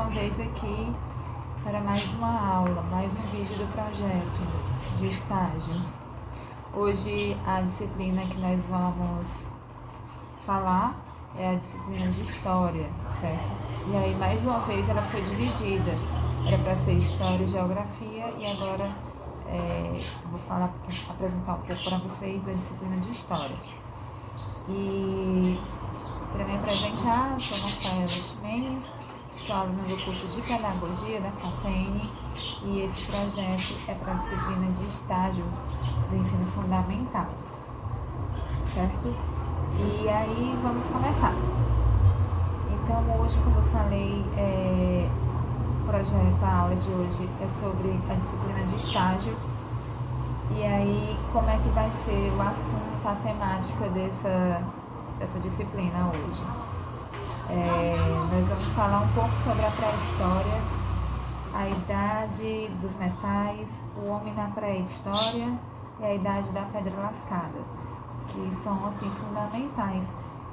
uma vez aqui para mais uma aula, mais um vídeo do projeto de estágio. Hoje a disciplina que nós vamos falar é a disciplina de História, certo? E aí mais uma vez ela foi dividida, era para ser História e Geografia, e agora vou apresentar um pouco para vocês da disciplina de História. E para me apresentar, eu sou Marcela Chimenez, sou aluna do curso de Pedagogia da FATEM, e esse projeto é para a disciplina de estágio do ensino fundamental, certo? E aí vamos começar. Então hoje, como eu falei, o projeto, a aula de hoje é sobre a disciplina de estágio. E aí, como é que vai ser o assunto, a temática dessa disciplina hoje? Nós vamos falar um pouco sobre a pré-história, a idade dos metais, o homem na pré-história e a idade da pedra lascada, que são assim fundamentais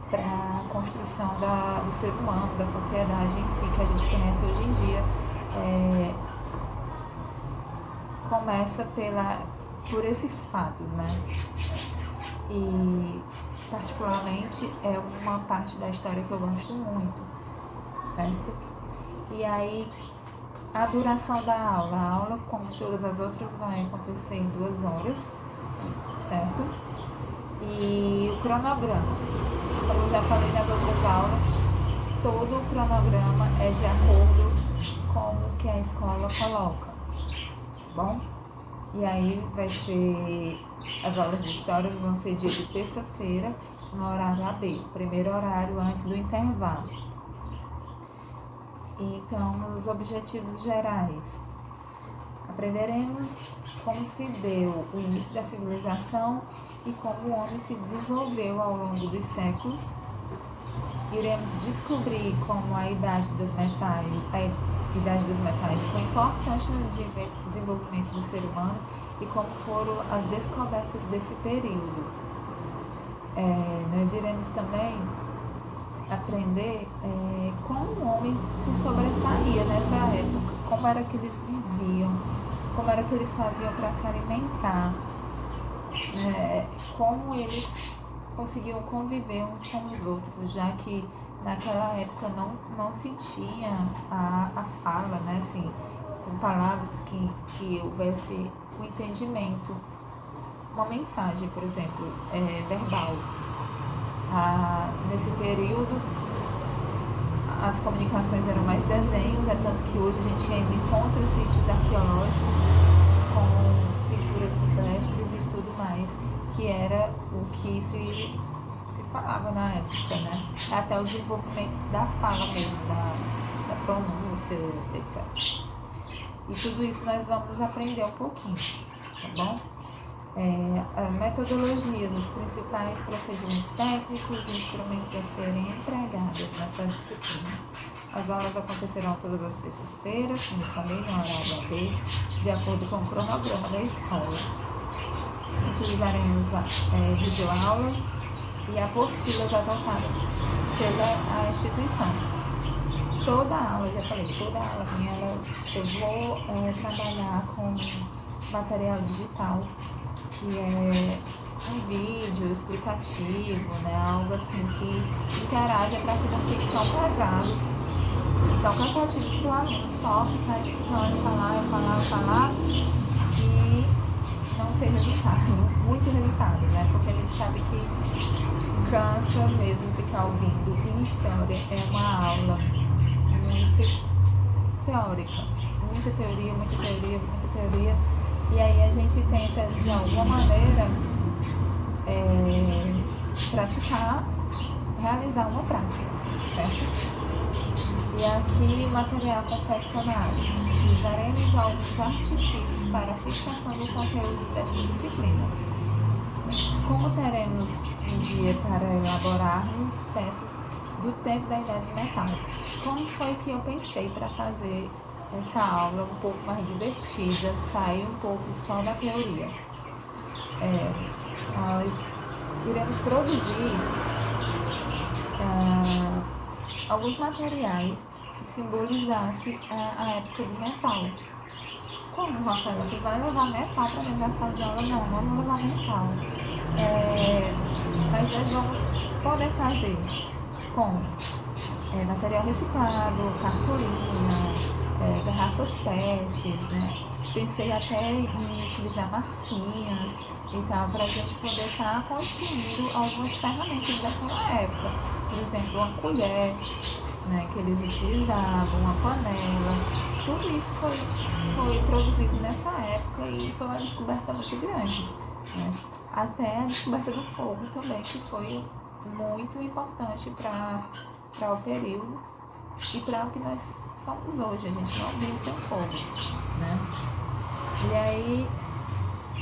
para a construção do ser humano, da sociedade em si, que a gente conhece hoje em dia. Começa por esses fatos, né? E particularmente é uma parte da história que eu gosto muito, certo? E aí a duração da aula, como todas as outras, vai acontecer em 2 horas, certo? E o cronograma, como eu já falei nas outras aulas, todo o cronograma é de acordo com o que a escola coloca, tá bom? E aí as aulas de história vão ser dia de terça-feira, no horário AB, primeiro horário antes do intervalo. Então, os objetivos gerais. Aprenderemos como se deu o início da civilização e como o homem se desenvolveu ao longo dos séculos. Iremos descobrir como a idade dos metais foi importante no desenvolvimento do ser humano e como foram as descobertas desse período. Nós iremos também aprender como o homem se sobressaía nessa época, como era que eles viviam, como era que eles faziam para se alimentar, como eles conseguiam conviver uns com os outros, já que naquela época não se tinha a fala, né, assim, com palavras que houvesse o entendimento, uma mensagem, por exemplo, verbal. Nesse período as comunicações eram mais desenhos, tanto que hoje a gente ainda encontra sítios arqueológicos com pinturas rupestres e tudo mais, que era o que se falava na época, né? Até o desenvolvimento da fala mesmo, da pronúncia, etc. E tudo isso nós vamos aprender um pouquinho, tá bom? A metodologia, os principais procedimentos técnicos e instrumentos a serem empregados nessa disciplina. As aulas acontecerão todas as terças-feiras, como eu falei, no horário AB, de acordo com o cronograma da escola. Utilizaremos a videoaula e apostilas adotadas pela instituição. Toda aula, já falei, toda aula minha, eu vou trabalhar com material digital, que é um vídeo explicativo, né? Algo assim que interage para que não fique tão pesado, tão cansativo para o aluno só ficar escutando, falar e não ter resultado, muito resultado, né? Porque a gente sabe que cansa mesmo ficar ouvindo. E história é uma aula muito teórica, muita teoria. E aí a gente tenta, de alguma maneira, realizar uma prática, certo? E aqui, material confeccionado. Utilizaremos alguns artifícios para a fixação do conteúdo desta disciplina. Como teremos um dia para elaborarmos peças do tempo da idade metal? Como foi que eu pensei para fazer essa aula um pouco mais divertida, sair um pouco só da teoria? Nós iremos produzir alguns materiais que simbolizasse a época do metal. Como, Rafaela, tu vai levar metal para dentro da sala de aula? Não, não vou levar metal. Mas nós vamos poder fazer com material reciclado, cartolina, garrafas PETs, né? Pensei até em utilizar massinhas e tal, para a gente poder estar construindo algumas ferramentas daquela época. Por exemplo, uma colher, né, que eles utilizavam, uma panela. Tudo isso foi produzido nessa época e foi uma descoberta muito grande, né? Até a descoberta do fogo também, que foi muito importante para o período e para o que nós somos hoje. A gente não vive sem fogo, né? E aí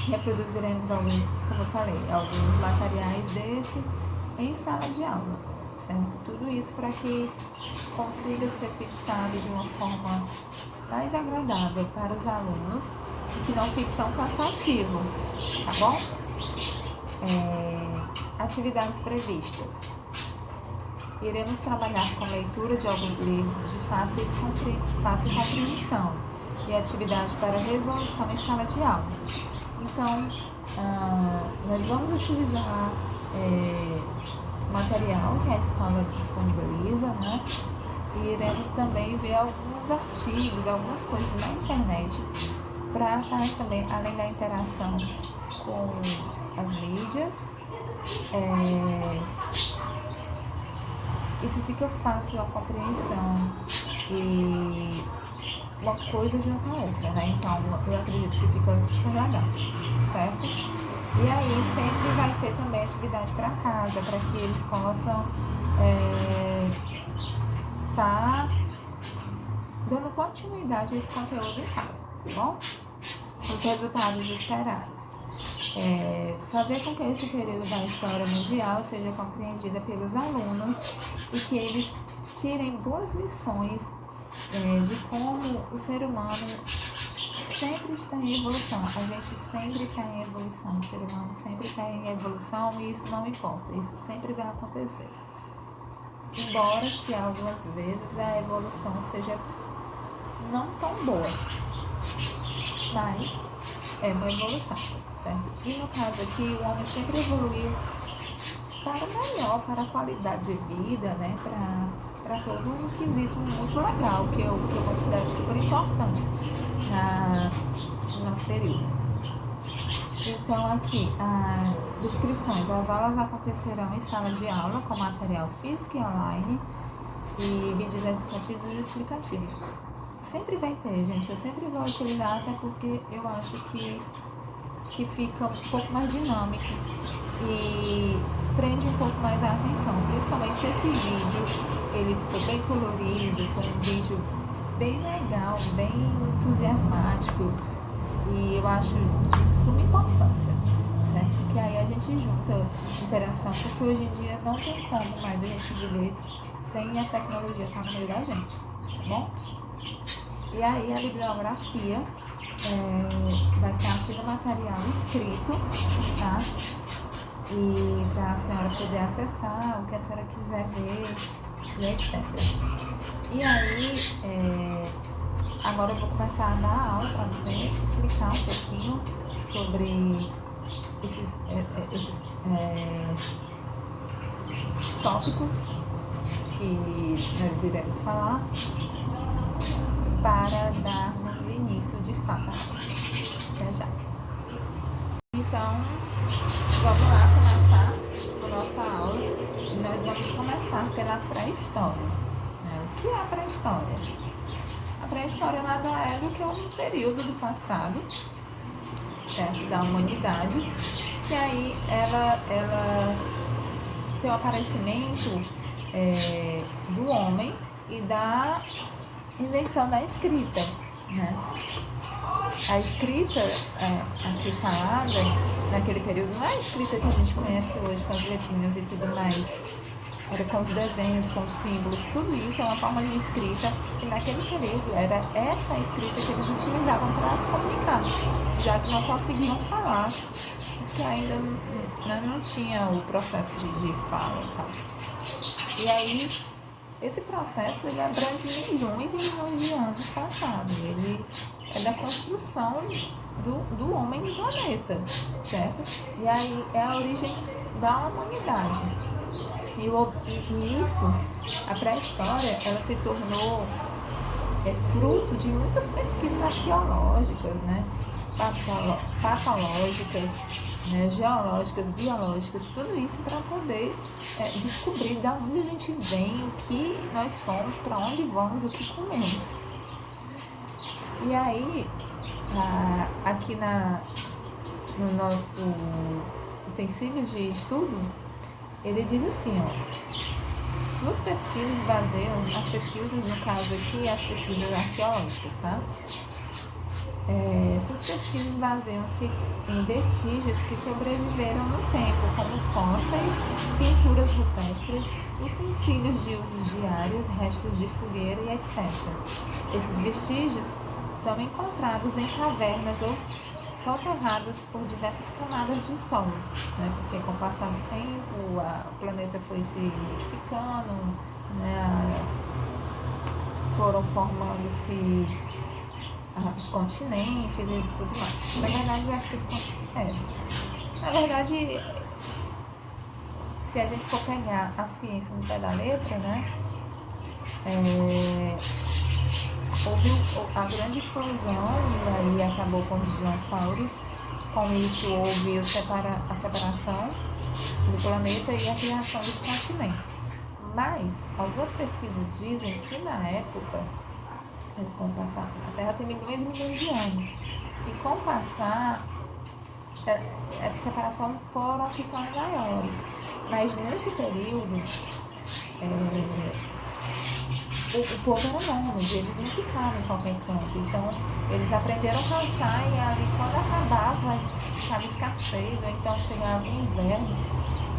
reproduziremos como eu falei, alguns materiais desse em sala de aula, certo? Tudo isso para que consiga ser fixado de uma forma mais agradável para os alunos e que não fique tão cansativo, tá bom? Atividades previstas. Iremos trabalhar com leitura de alguns livros de fácil compreensão e atividade para resolução em sala de aula. Então, nós vamos utilizar material que a escola disponibiliza, né? E iremos também ver alguns artigos, algumas coisas na internet para estar também, além da interação com as mídias, isso fica fácil a compreensão e uma coisa junto à outra, né? Então, eu acredito que fica super legal, certo? E aí, sempre vai ter também atividade para casa, para que eles possam tá dando continuidade a esse conteúdo em casa, tá bom? Os resultados esperados. Fazer com que esse período da história mundial seja compreendida pelos alunos e que eles tirem boas lições de como o ser humano sempre está em evolução. A gente sempre está em evolução, o ser humano sempre está em evolução e isso não importa, isso sempre vai acontecer. Embora que algumas vezes a evolução seja não tão boa, mas é uma evolução, certo? E no caso aqui, o homem sempre evoluiu para o melhor, para a qualidade de vida, né? Para todo um quesito muito legal, que eu considero super importante no nosso período. Então aqui, as descrições. As aulas acontecerão em sala de aula com material físico e online e vídeos educativos e explicativos. Sempre vai ter, gente. Eu sempre vou utilizar, até porque eu acho que fica um pouco mais dinâmico e prende um pouco mais a atenção. Principalmente se esse vídeo ele foi bem colorido, foi um vídeo bem legal, bem entusiasmático. E eu acho de suma importância, certo? Que aí a gente junta interação, porque hoje em dia não tem como mais a gente viver sem a tecnologia estar no meio da gente, tá bom? E aí a bibliografia vai estar aqui no material escrito, tá? E para a senhora poder acessar o que a senhora quiser ver, e etc. E aí, agora eu vou começar a dar aula para você, explicar um pouquinho sobre esses tópicos que nós iremos falar para darmos início de fato. Até já. Então, vamos lá começar a nossa aula e nós vamos começar pela pré-história. O que é a pré-história? A pré-história nada é do que um período do passado, certo? Da humanidade, que aí ela tem o aparecimento do homem e da invenção da escrita, né? A escrita aqui falada naquele período não é a escrita que a gente conhece hoje com as letrinhas e tudo mais. Era com os desenhos, com os símbolos, tudo isso é uma forma de escrita e naquele período era essa escrita que eles utilizavam para se comunicar, já que não conseguiam falar, porque ainda não tinha o processo de fala e tal. E aí Esse processo ele abrange milhões e milhões de anos passados. Ele é da construção do homem no planeta, certo? E aí é a origem da humanidade. E isso, a pré-história, ela se tornou fruto de muitas pesquisas arqueológicas, né? Patológicas, né? Geológicas, biológicas, tudo isso para poder descobrir de onde a gente vem, o que nós somos, para onde vamos, o que comemos. E aí, aqui no nosso utensílio de estudo, ele diz assim, suas pesquisas baseiam, as pesquisas, no caso aqui, as pesquisas arqueológicas, tá? Suas pesquisas baseiam-se em vestígios que sobreviveram no tempo, como fósseis, pinturas rupestres, utensílios de uso diário, restos de fogueira e etc. Esses vestígios são encontrados em cavernas ou soterrados por diversas camadas de solo, né? Porque com o passar do tempo o planeta foi se modificando, né? Foram formando-se os continentes e tudo mais. Na verdade, eu acho que na verdade, se a gente for pegar a ciência no pé da letra, né? Houve a grande explosão e aí acabou com os dinossauros. Com isso houve a separação do planeta e a criação dos continentes. Mas algumas pesquisas dizem que na época, com o passar, a Terra tem milhões e milhões de anos. E com o passar, essa separação foram ficando maiores. Mas nesse período, o povo era nômade, eles não ficavam em qualquer canto. Então, eles aprenderam a caçar e ali, quando acabava, ficava escassez, ou então chegava o inverno,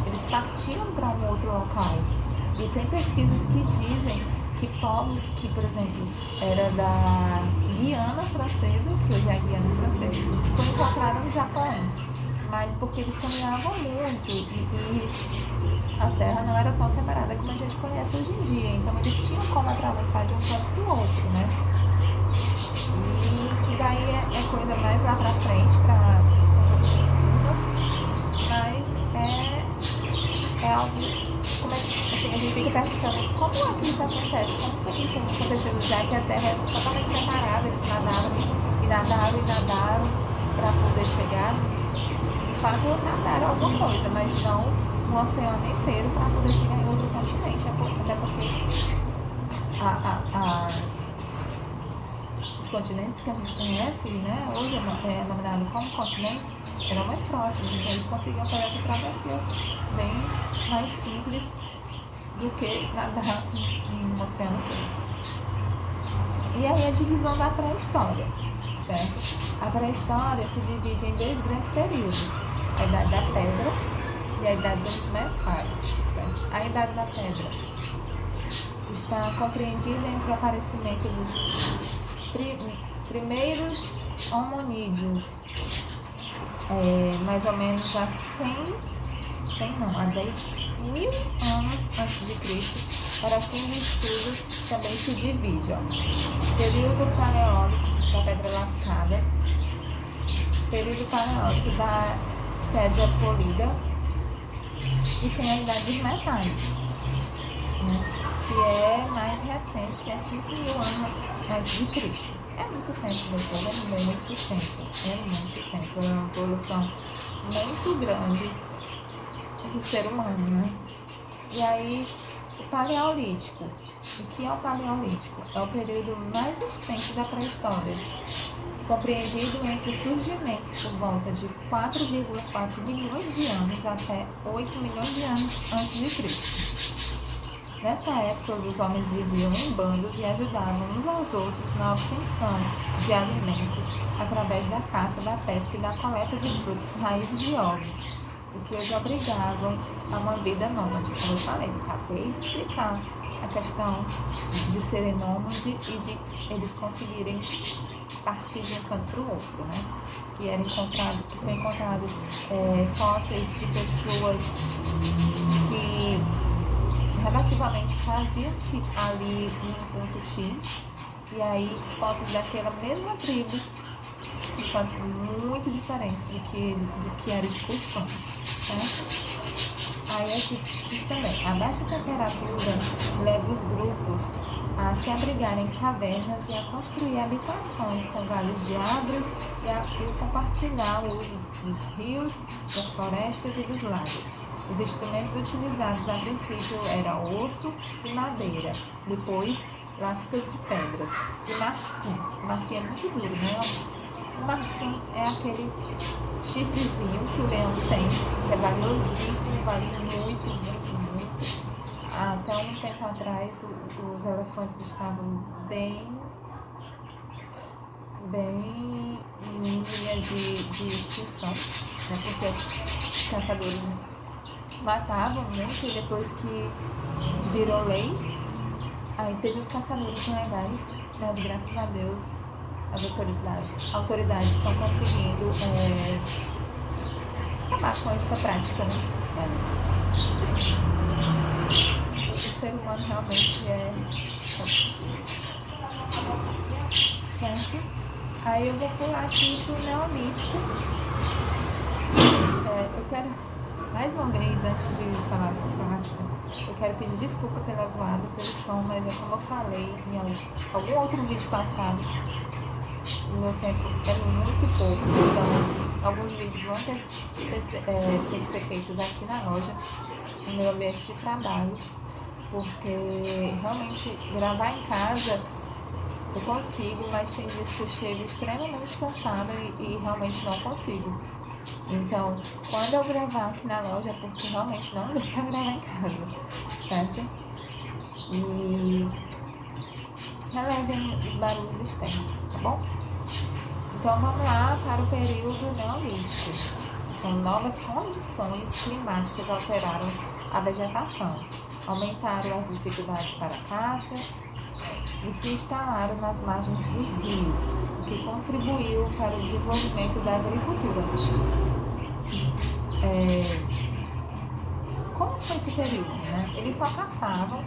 eles partiam para um outro local. E tem pesquisas que dizem que povos que, por exemplo, era da Guiana Francesa, que hoje é a Guiana Francesa, foi encontrada no Japão. Mas porque eles caminhavam muito e a Terra não era tão separada como a gente conhece hoje em dia. Então eles tinham como atravessar de um canto para o outro, né? E isso daí é coisa mais lá pra frente, mas é algo, como é que, assim, a gente fica perguntando como é que isso acontece, como foi que isso aconteceu, já que a Terra é totalmente separada, eles nadaram para poder chegar. De fato, nadaram alguma coisa, mas não o oceano inteiro para poder chegar em outro continente, até porque os continentes que a gente conhece, né, hoje é nominado como continente, eram mais próximos, então eles conseguiam fazer essa travessia bem mais simples do que nadar no oceano todo. E aí a divisão da pré-história, certo? A pré-história se divide em dois grandes períodos, a Idade da Pedra e a Idade dos Metais, certo? A Idade da Pedra está compreendida entre o aparecimento dos primeiros hominídeos, mais ou menos há 10.000 anos antes de Cristo. Para fim de estudo também se divide, período paleolítico da Pedra Lascada, período paleolítico da Pedra Polida e tem a Idade dos Metais, né, que é mais recente, que é 5.000 anos antes de Cristo. É muito tempo, doutor, é muito tempo, é uma evolução muito grande do ser humano, né? E aí, o Paleolítico. O que é o Paleolítico? É o período mais extenso da pré-história, compreendido entre o surgimento por volta de 4,4 bilhões de anos até 8 milhões de anos antes de Cristo. Nessa época, os homens viviam em bandos e ajudavam uns aos outros na obtenção de alimentos através da caça, da pesca e da coleta de frutos, raízes e ovos, o que os obrigavam a uma vida nômade. Como eu falei, acabei de explicar a questão de serem nômades e de eles conseguirem partir de um canto para o outro, né? Que foi encontrado fósseis de pessoas que relativamente fazia-se ali um ponto X, e aí fósseis daquela mesma tribo, fósseis muito diferentes do que era de costume, certo? Aí aqui diz também, a baixa temperatura leva os grupos a se abrigar em cavernas e a construir habitações com galhos de árvores e a compartilhar o uso dos rios, das florestas e dos lagos. Os instrumentos utilizados a princípio eram osso e madeira, depois lascas de pedras e marfim. O marfim é muito duro, né? O marfim é aquele chifrezinho que o leão tem, que é valiosíssimo, vale muito, muito, muito. Até um tempo atrás, os elefantes estavam bem em linha de extinção, né? Porque os caçadores matavam muito, e depois que virou lei, aí teve os caçadores legais, mas graças a Deus as autoridades estão conseguindo acabar com essa prática, né? O ser humano realmente é certo. Aí eu vou pular aqui pro Neolítico. Eu quero, mais uma vez, antes de falar essa prática, eu quero pedir desculpa pela zoada, pelo som, mas é como eu falei em algum outro vídeo passado, o meu tempo é muito pouco, então alguns vídeos vão ter que ser feitos aqui na loja, no meu ambiente de trabalho, porque realmente gravar em casa eu consigo, mas tem dias que eu chego extremamente cansada e realmente não consigo. Então, quando eu gravar aqui na loja, é porque realmente não deu pra gravar em casa, certo? E relevem os barulhos externos, tá bom? Então vamos lá para o período Neolítico. São novas condições climáticas alteraram a vegetação, aumentaram as dificuldades para a caça e se instalaram nas margens dos rios, o que contribuiu para o desenvolvimento da agricultura. Como foi esse período, né? Eles só caçavam,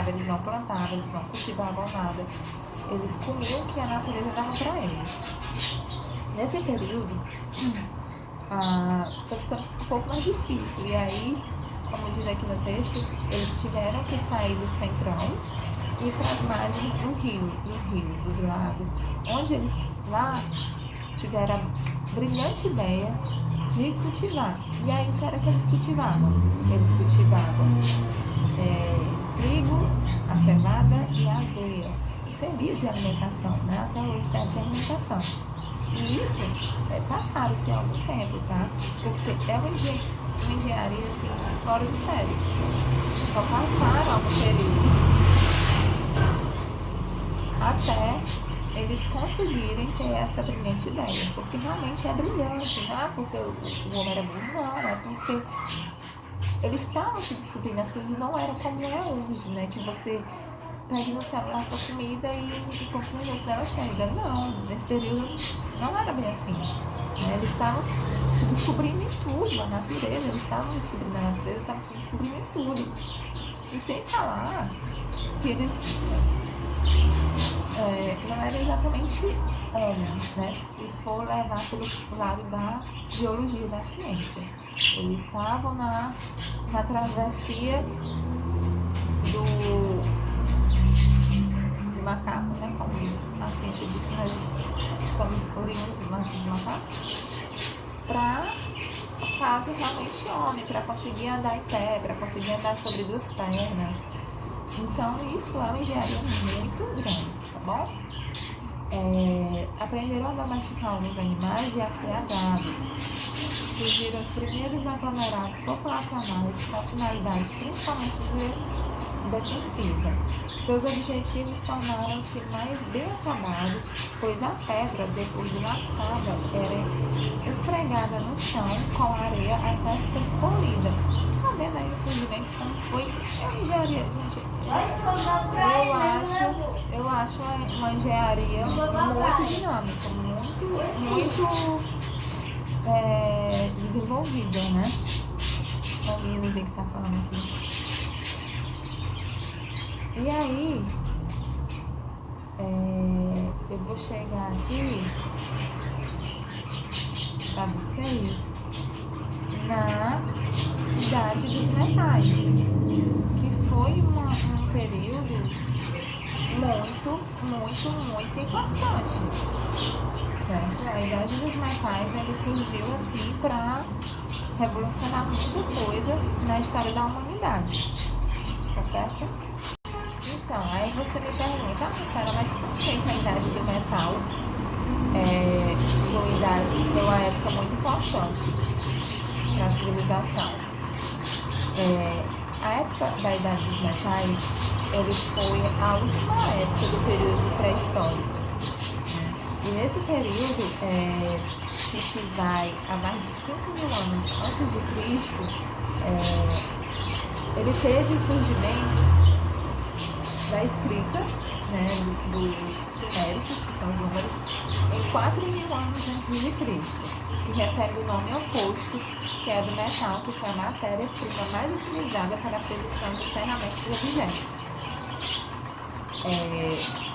eles não plantavam, eles não cultivavam nada. Eles comiam o que a natureza dava para eles. Nesse período, foi ficando um pouco mais difícil. E aí, como diz aqui no texto, eles tiveram que sair do centrão e ir para as margens dos rios, dos lagos, onde eles lá tiveram a brilhante ideia de cultivar. E aí, o que era que eles cultivavam? Eles cultivavam trigo, a cevada e a aveia. Servia de alimentação, né? Até hoje serve de alimentação. E isso passaram-se há algum tempo, tá? Porque é uma engenharia assim, fora de série. Só passaram algum período até eles conseguirem ter essa brilhante ideia. Porque realmente é brilhante, não é porque o homem era burro, não, é porque eles estavam se descobrindo, as coisas não eram como é hoje, né? Que você pede no celular sua comida e em poucos minutos ela chega. Não, nesse período não era bem assim, né? Eles estavam se descobrindo em tudo, a natureza, eles estavam descobrindo a natureza, estavam se descobrindo em tudo. E sem falar que eles não eram exatamente homens, né? Se for levar pelo lado da biologia, da ciência. Eles estavam na travessia do macaco, né? Como a ciência diz que nós somos oriundos dos macacos, para a fase realmente homem, para conseguir andar em pé, para conseguir andar sobre duas pernas. Então isso é uma engenharia muito grande, tá bom? Aprenderam a domesticar alguns animais e a criar gados. Surgiram os primeiros aglomerados populacionais com finalidades principalmente defensiva. Seus objetivos tornaram-se mais bem acabados, pois a pedra, depois de lascada, era esfregada no chão com areia até ser polida. Tá vendo aí o surgimento como foi? É uma engenharia, gente. Eu acho uma engenharia muito dinâmica, muito desenvolvida, né? O menino que tá falando aqui. E aí, eu vou chegar aqui para vocês na Idade dos Metais, que foi um período muito importante, certo? A Idade dos Metais, ele surgiu assim para revolucionar muita coisa na história da humanidade, tá certo? Então, aí você me pergunta, mas por que a Idade do Metal foi uma época muito importante para a civilização? A época da Idade dos Metais, ele foi a última época do período pré-histórico. E nesse período, que se vai a mais de 5.000 anos antes de Cristo, ele teve o surgimento da escrita, né, dos suméricos, que são os números, em 4.000 anos antes de Cristo, que recebe o nome oposto, que é do metal, que foi a matéria-prima mais utilizada para a produção de ferramentas e objetos.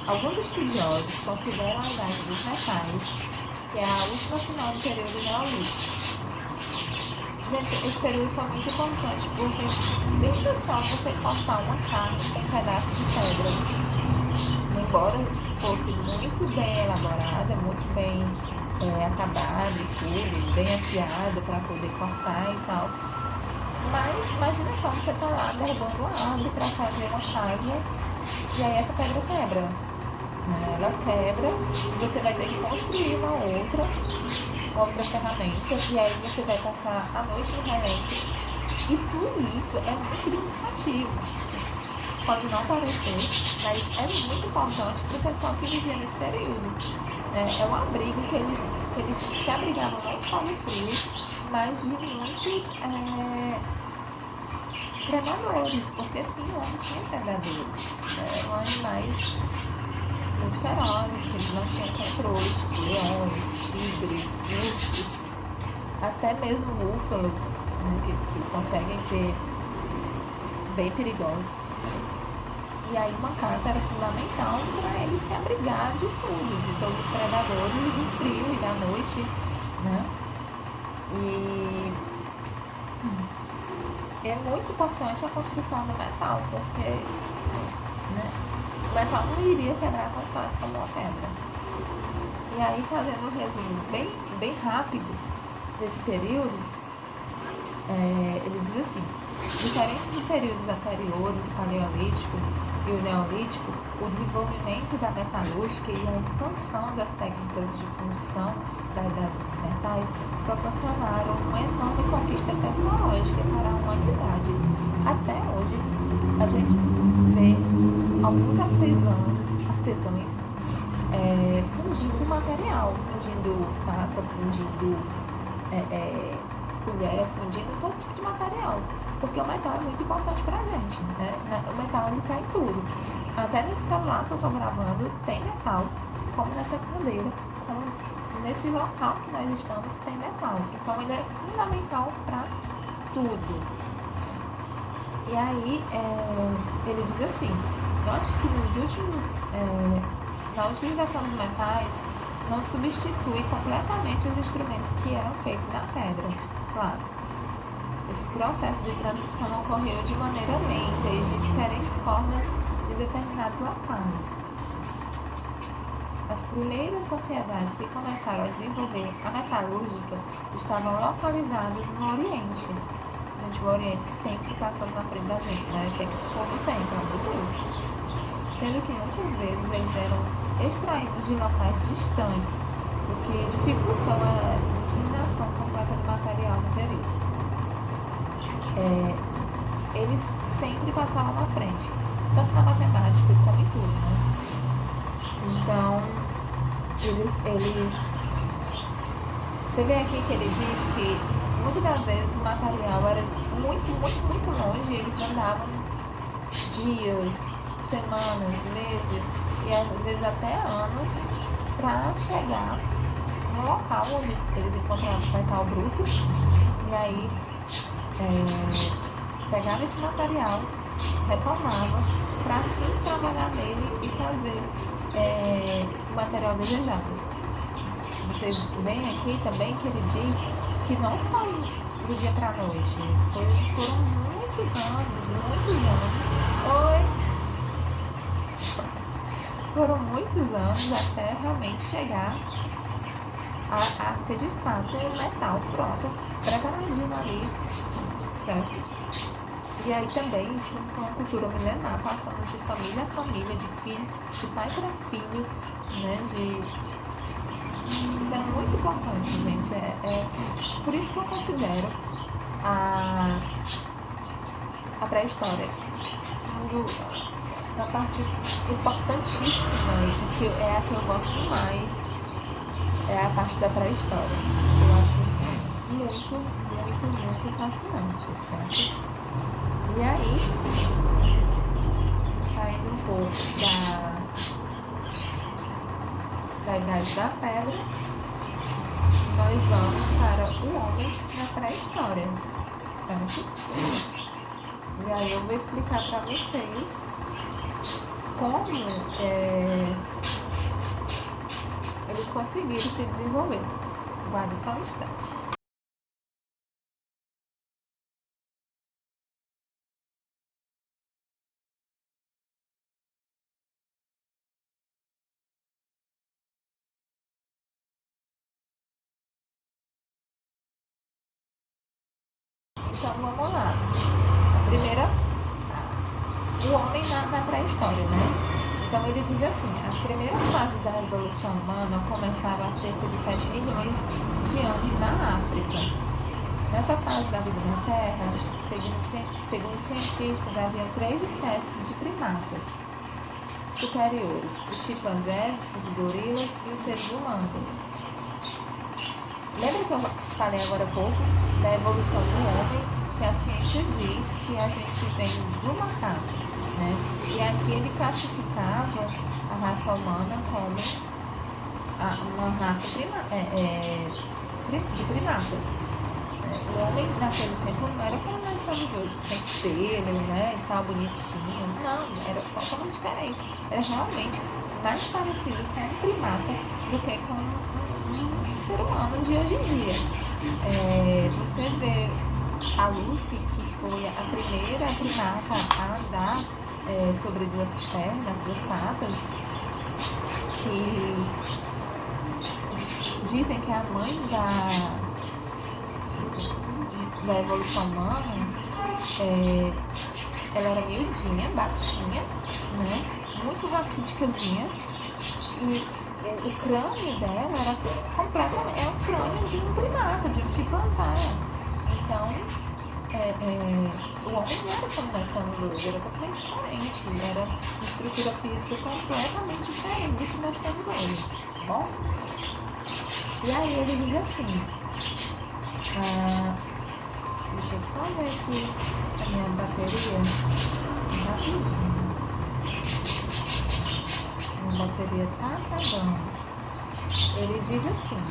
Alguns estudiosos consideram a Idade dos Metais, que é a última final do período neolítico. Gente, esse período foi muito importante porque deixa só você cortar uma carne com um pedaço de pedra. Embora fosse muito bem elaborada, muito bem acabada e tudo, bem afiada para poder cortar e tal. Mas imagina só, você tá lá derrubando uma árvore para fazer uma casa e aí essa pedra quebra. Ela quebra e você vai ter que construir uma outra ferramenta, e aí você vai passar a noite no relento. E tudo isso é muito significativo. Pode não parecer, mas é muito importante para o pessoal que vivia nesse período. É um abrigo que eles se abrigavam não só no frio, mas de muitos predadores, porque sim, o homem tinha predadores. Eram animais muito ferozes, que eles não tinham controle, tipo leões, tigres, ursos, até mesmo búfalos, né, que conseguem ser bem perigosos. E aí uma casa era fundamental para eles se abrigar de tudo, de todos os predadores, do frio e da noite, né? E é muito importante a construção do metal, porque, né, o metal não iria quebrar tão fácil como uma pedra. E aí, fazendo um resumo bem rápido desse período, ele diz assim: diferente dos períodos anteriores, o paleolítico e o neolítico, o desenvolvimento da metalúrgica e a expansão das técnicas de fundição da Idade dos Metais proporcionaram uma enorme conquista tecnológica para a humanidade. Até hoje, a gente vê alguns artesãos fundindo material, fundindo faca, fundindo colher, fundindo todo tipo de material, porque o metal é muito importante pra gente, né? O metal, ele cai em tudo. Até nesse celular que eu tô gravando tem metal, como nessa cadeira, como nesse local que nós estamos tem metal. Então ele é fundamental para tudo. E aí ele diz assim: note que na utilização dos metais não substitui completamente os instrumentos que eram feitos na pedra. Claro, esse processo de transição ocorreu de maneira lenta e de diferentes formas em determinados locais. As primeiras sociedades que começaram a desenvolver a metalúrgica estavam localizadas no Oriente. Gente, o Oriente sempre passando na frente da gente, né? Que esse povo tem, pelo amor de Deus. Sendo que muitas vezes eles eram extraídos de locais distantes, o que dificultou a disseminação completa do material no período. Eles sempre passavam na frente, tanto na matemática como em tudo, né? Então, você vê aqui que ele diz que muitas das vezes o material era muito longe, eles andavam dias, semanas, meses e às vezes até anos para chegar no local onde eles encontravam metal bruto, e aí pegavam esse material retornava para sim trabalhar nele e fazer o material desejado. Vocês veem aqui também que ele diz que não foi do dia para a noite, foram muitos anos. Oi! Foram muitos anos até realmente chegar a ter de fato o metal pronto, preparadinho ali, certo? E aí também isso foi uma cultura milenar, passando de família a família, de filho, de pai para filho, né? Isso é muito importante, gente. Por isso que eu considero a pré-história uma parte importantíssima e que é a que eu gosto mais, é a parte da pré-história. Eu acho muito fascinante, certo? E aí, saindo um pouco da Idade da Pedra, nós vamos para o homem na pré-história, certo? E aí eu vou explicar para vocês como eles conseguiram se desenvolver. Guarde só um instante. Então vamos lá. A primeira, o homem na pré-história, né? Então ele diz assim, as primeiras fases da evolução humana começaram há cerca de 7 milhões de anos na África. Nessa fase da vida na Terra, segundo os cientistas, haviam 3 espécies de primatas superiores, os chimpanzés, os gorilas e os seres humanos. Lembra que eu falei agora há pouco da evolução do homem, que a ciência diz que a gente vem do macaco, né? E aqui ele classificava a raça humana como uma raça de primatas. O homem naquele tempo não era como nós somos hoje, sem pelo, né, e tal, bonitinho. Não, era totalmente diferente. Era realmente mais parecido com um primata do que com um ser humano de hoje em dia. Você vê a Lucy, que foi a primeira primata a andar sobre 2 pernas, 2 patas, que dizem que é a mãe da evolução humana. Ela era miudinha, baixinha, né? Muito raquíticazinha, e o crânio dela era completamente o crânio de um primata, de um chimpanzé. Então, o homem não era como nós somos hoje, era totalmente diferente, era uma estrutura física completamente diferente do que nós temos hoje, tá bom? E aí ele diz assim, deixa eu só ver aqui a minha bateria, rapidinho. Minha bateria tá acabando. Ele diz assim,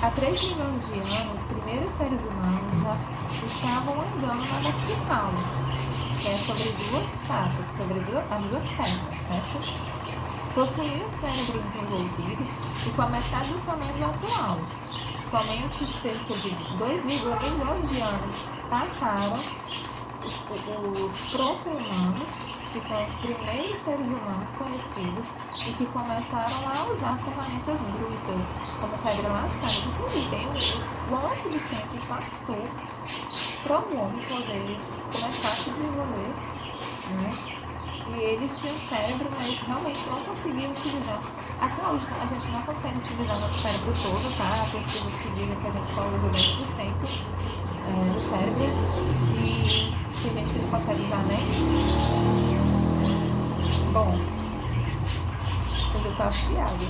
há 3 milhões de anos, os primeiros seres humanos já estavam andando na vertical, que é sobre 2 patas, sobre as 2 pernas, certo? Possuíam um cérebro desenvolvido e com a metade do tamanho atual. Somente cerca de 2,1 milhões de anos passaram os proto-humanos, que são os primeiros seres humanos conhecidos e que começaram a usar ferramentas brutas, como pedra lascada. Você vê o quanto de tempo passou para o homem poder começar a se desenvolver, né? E eles tinham cérebro, mas realmente não conseguiam utilizar. Até hoje a gente não consegue utilizar nosso cérebro todo, tá? As pesquisas que dizem que a gente só usa 10% do cérebro, e tem gente que não consegue usar nem. Bom, eu tô afiado.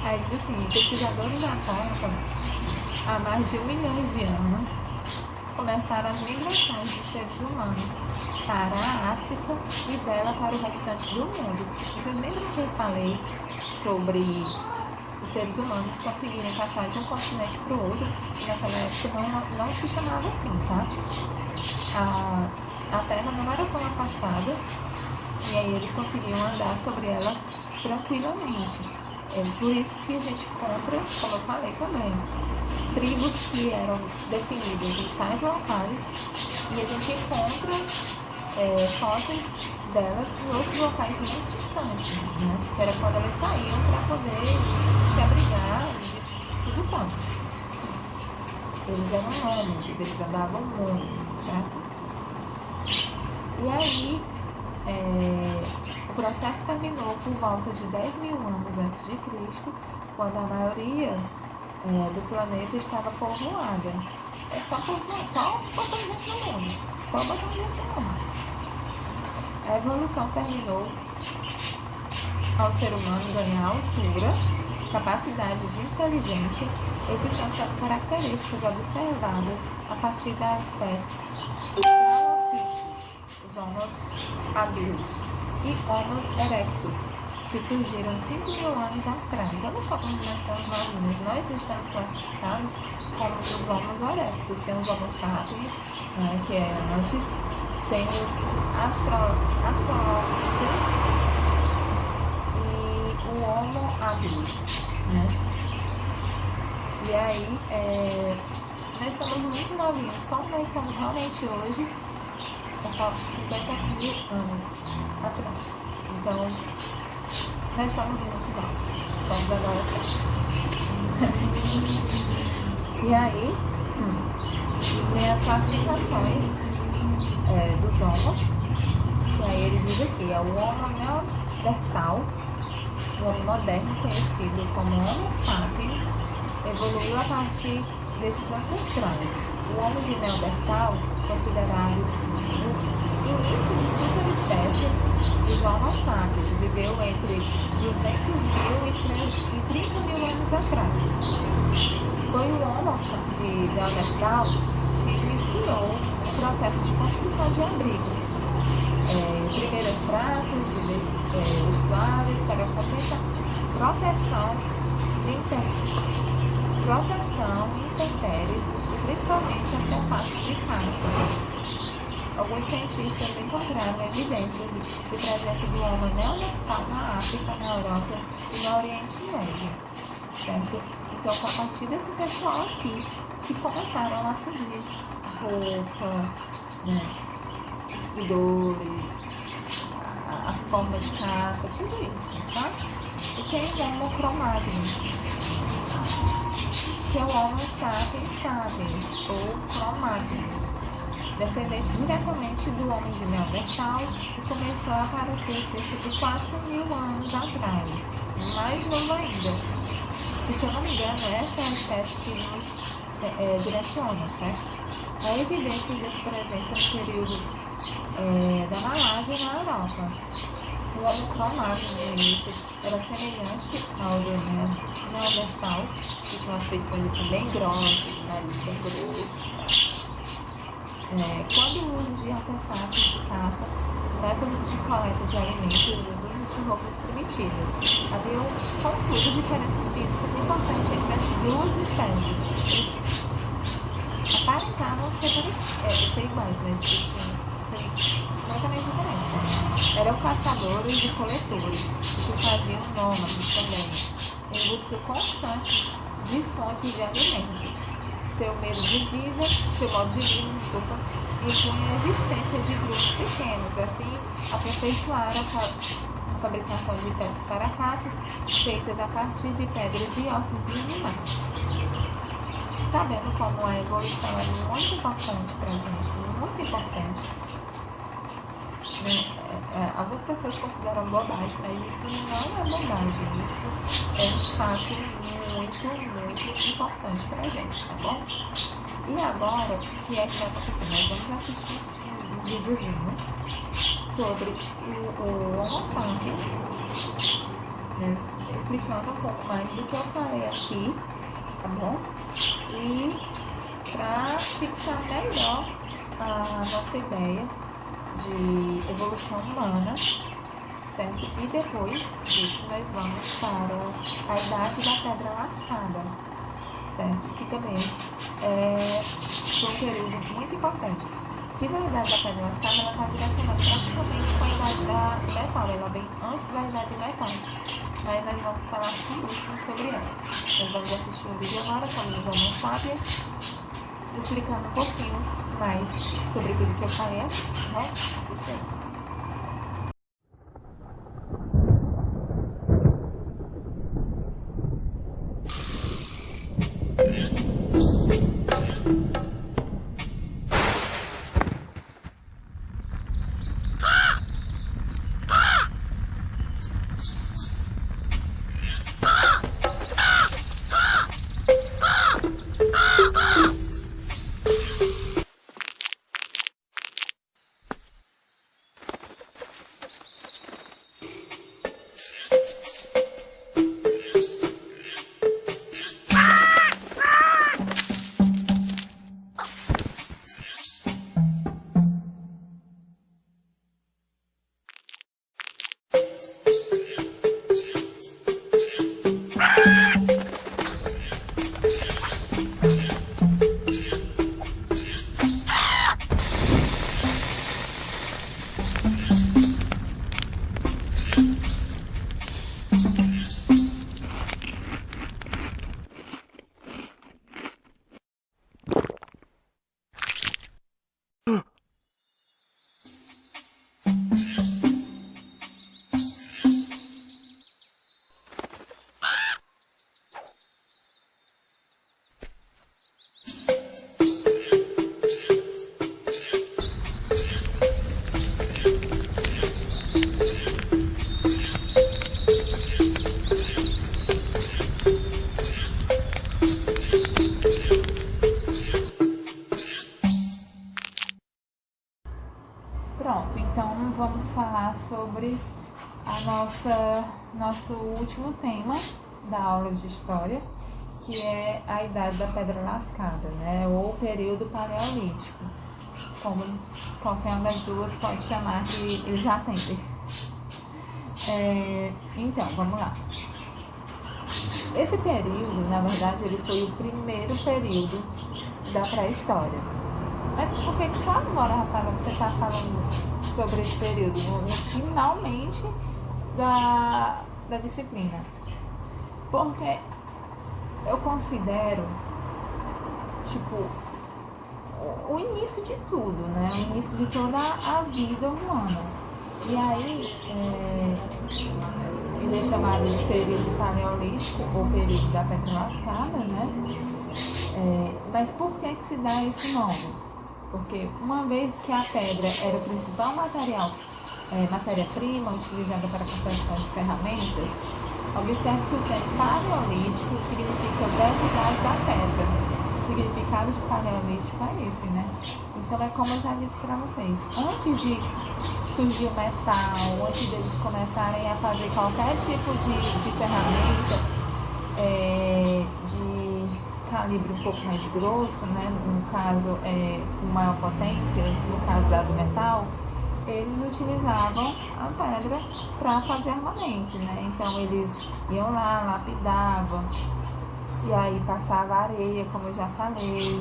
Aí diz assim, pesquisadores apontam há mais de 1 milhão de anos começaram as migrações de seres humanos para a África e dela para o restante do mundo. Vocês lembram que eu falei sobre os seres humanos conseguirem passar de um continente para o outro? E naquela época não se chamava assim, tá? a Terra não era tão afastada e aí eles conseguiam andar sobre ela tranquilamente. É por isso que a gente encontra, como eu falei também, tribos que eram definidas em tais locais e a gente encontra fósseis delas em outros locais muito distantes, né? Que era quando elas saíam para poder se abrigar de tudo quanto. Eles eram nômades, eles andavam muito, certo? E aí, o processo terminou por volta de 10 mil anos antes de Cristo, quando a maioria do planeta estava povoada. É só botar gente no mundo. Só botar gente no mundo. A evolução terminou ao ser humano ganhar altura, capacidade de inteligência. Essas são características observadas a partir das espécies os Homo habilis e Homo erectus, que surgiram 5 mil anos atrás. Olha só como nós somos novinhos. Nós estamos classificados como os Homo erectus. Tem os Homo sapiens, né, que é antes, tem os australopithecus e o Homo habilis, né? E aí, nós somos muito novinhos. Como nós somos realmente hoje, eu falo 50 mil anos atrás. Então, nós somos muito novos. Somos adolescentes. E aí, tem as classificações dos homos, que aí ele diz aqui, é o Homo neandertal, o Homo moderno, conhecido como Homo sapiens, evoluiu a partir desses ancestrais. O Homo de Neandertal, considerado o início de superespécie dos Homo sapiens, viveu entre 200 mil e 30 mil anos atrás. Foi o Homo de Neandertal que iniciou o processo de construção de abrigos, primeiras praças de estuários para proteção intempéries e principalmente artefatos de caça. Alguns cientistas encontraram evidências de presença do Homo neandertal na África, na Europa e no Oriente Médio, certo? Então, foi a partir desse pessoal aqui que começaram a surgir roupa, né, os pudores, a forma de caça, tudo isso, tá? E tem o Homo cro-magnon, que é o Homo sapiens ou cro-magnon, descendente diretamente do homem de Neandertal e começou a aparecer cerca de 4 mil anos atrás, mais novo ainda. E se eu não me engano, essa é a espécie que nos direciona, certo? Há evidências dessa presença no período da Malásia e na Europa. O Homo cro-magnon no início era semelhante ao do Neandertal, que tinha umas feições assim, bem grossas, nariz bem grosso. Quando o uso de artefatos de caça, os métodos de coleta de alimentos e o uso de roupas primitivas, havia, contudo, diferenças físicas importantes entre as duas espécies. Aparentavam ser iguais, mas existiam completamente diferentes. Eram caçadores e coletores, que faziam nômades também, em busca constante de fontes de alimento. Seu medo de vida, seu modo de vida, inclui a existência de grupos pequenos, assim aperfeiçoaram a fabricação de peças para caças, feitas a partir de pedras e ossos de animais. Está vendo como a evolução é muito importante para a gente, muito importante. Algumas pessoas consideram bobagem, mas isso não é bobagem, isso é um fato muito, muito importante pra gente, tá bom? E agora, o que é que vai acontecer? Nós vamos assistir um videozinho sobre o Homo sapiens, né, explicando um pouco mais do que eu falei aqui, tá bom? E para fixar melhor a nossa ideia de evolução humana, certo? E depois disso nós vamos para a Idade da Pedra Lascada, certo? Que também é um período muito importante. que na idade da pedra lascada ela está direcionada praticamente com a idade do metal, ela vem antes da idade do metal. Mas nós vamos falar por último sobre ela. Nós vamos assistir um vídeo agora sobre os Homo sapiens, explicando um pouquinho mais sobre tudo que eu falei aqui. Vamos assistir. Pronto, então vamos falar sobre nosso último tema da aula de história, que é a idade da pedra lascada, né? Ou período paleolítico, como qualquer uma das duas pode chamar, que eles atendem. Então, vamos lá. Esse período, na verdade, ele foi o primeiro período da pré-história. Mas por que só agora, Rafaela, você está falando sobre esse período, finalmente da disciplina? Porque eu considero, tipo, o início de tudo, né? O início de toda a vida humana. E aí, ele é chamado de período paleolítico, ou período da pedra lascada, né? Mas por que se dá esse nome? Porque uma vez que a pedra era o principal matéria-prima utilizada para a construção de ferramentas, observe que o termo paleolítico significa brevidade da pedra. O significado de paleolítico é esse, né? Então é como eu já disse para vocês, antes de surgir o metal, antes deles começarem a fazer qualquer tipo de ferramenta de calibre um pouco mais grosso, né? No caso, com maior potência, no caso do metal, eles utilizavam a pedra para fazer armamento, né? Então eles iam lá, lapidavam, e aí passava areia, como eu já falei,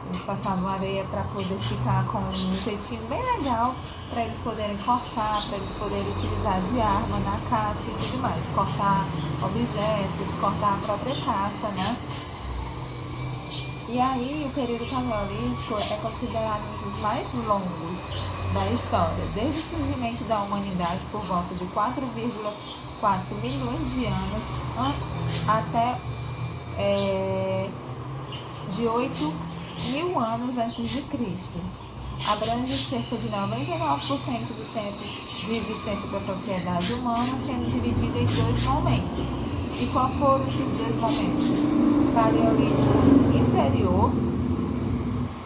eles passavam areia para poder ficar com um jeitinho bem legal, para eles poderem cortar, para eles poderem utilizar de arma na caça e tudo mais, cortar objetos, cortar a própria caça, né? E aí, o período paleolítico é considerado um dos mais longos da história, desde o surgimento da humanidade por volta de 4,4 milhões de anos até de 8 mil anos antes de Cristo. Abrange cerca de 99% do tempo de existência da sociedade humana, sendo dividida em dois momentos. E qual foram esses dois momentos? Paleolítico inferior,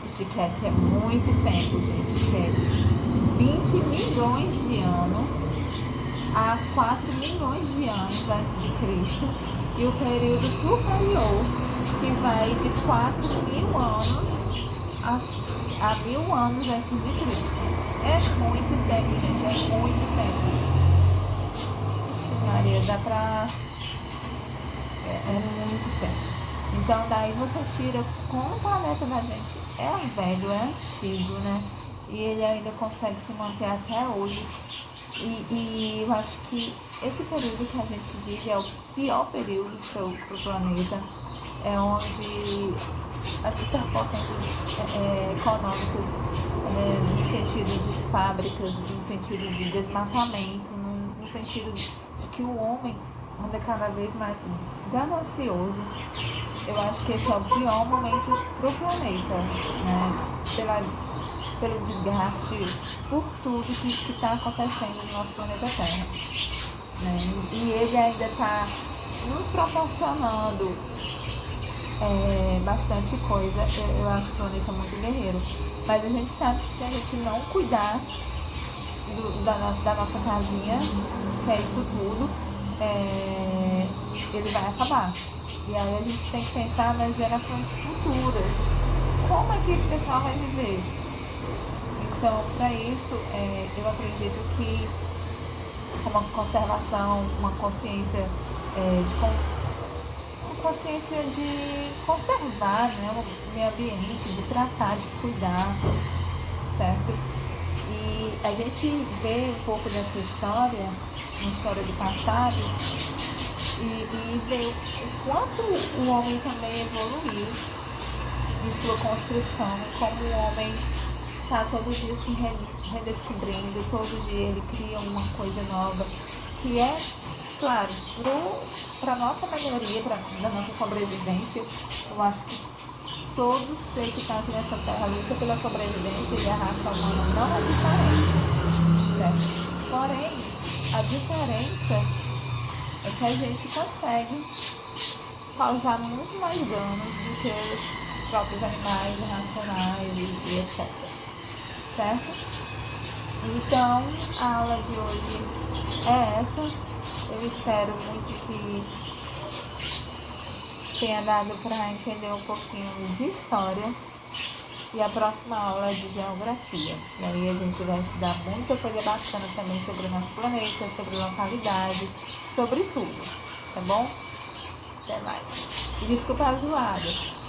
isso que é muito tempo, gente, que é 20 milhões de anos a 4 milhões de anos antes de Cristo, e o período superior, que vai de 4 mil anos a 1000 anos antes de Cristo. É muito tempo, gente, é muito tempo. Ixi, Maria, dá pra... É muito tempo. Então daí você tira como o planeta da gente é velho, é antigo, né? e ele ainda consegue se manter até hoje. E eu acho que esse período que a gente vive é o pior período para o planeta, é onde as superpotências econômicas, no sentido de fábricas, no sentido de desmatamento, no sentido de que o homem anda cada vez mais ganancioso. Eu acho que esse é o pior momento para o planeta, né? Pelo desgaste, por tudo que está acontecendo no nosso planeta Terra, né? E ele ainda está nos proporcionando bastante coisa. Eu acho o planeta muito guerreiro, mas a gente sabe que se a gente não cuidar da nossa casinha, que é isso tudo, ele vai acabar. E aí a gente tem que pensar nas gerações futuras. Como é que esse pessoal vai viver? Então, para isso, eu acredito que uma conservação, uma consciência de conservar, né, o meio ambiente, de tratar, de cuidar, certo? E a gente vê um pouco dessa história, uma história do passado, e vê o quanto o homem também evoluiu em sua construção, como o homem está todo dia se redescobrindo, todo dia ele cria uma coisa nova, que é, claro, para a nossa melhoria, da nossa sobrevivência. Eu acho que todo ser que está aqui nessa terra luta pela sobrevivência, e a raça humana não é diferente, certo? Porém, a diferença é que a gente consegue causar muito mais danos do que os próprios animais irracionais e etc. Certo? Então, a aula de hoje é essa. Eu espero muito que tenha dado para entender um pouquinho de história. E a próxima aula é de geografia. E aí a gente vai estudar muita coisa bacana também sobre o nosso planeta, sobre localidade, sobre tudo. Tá bom? Até mais. E desculpa a zoada.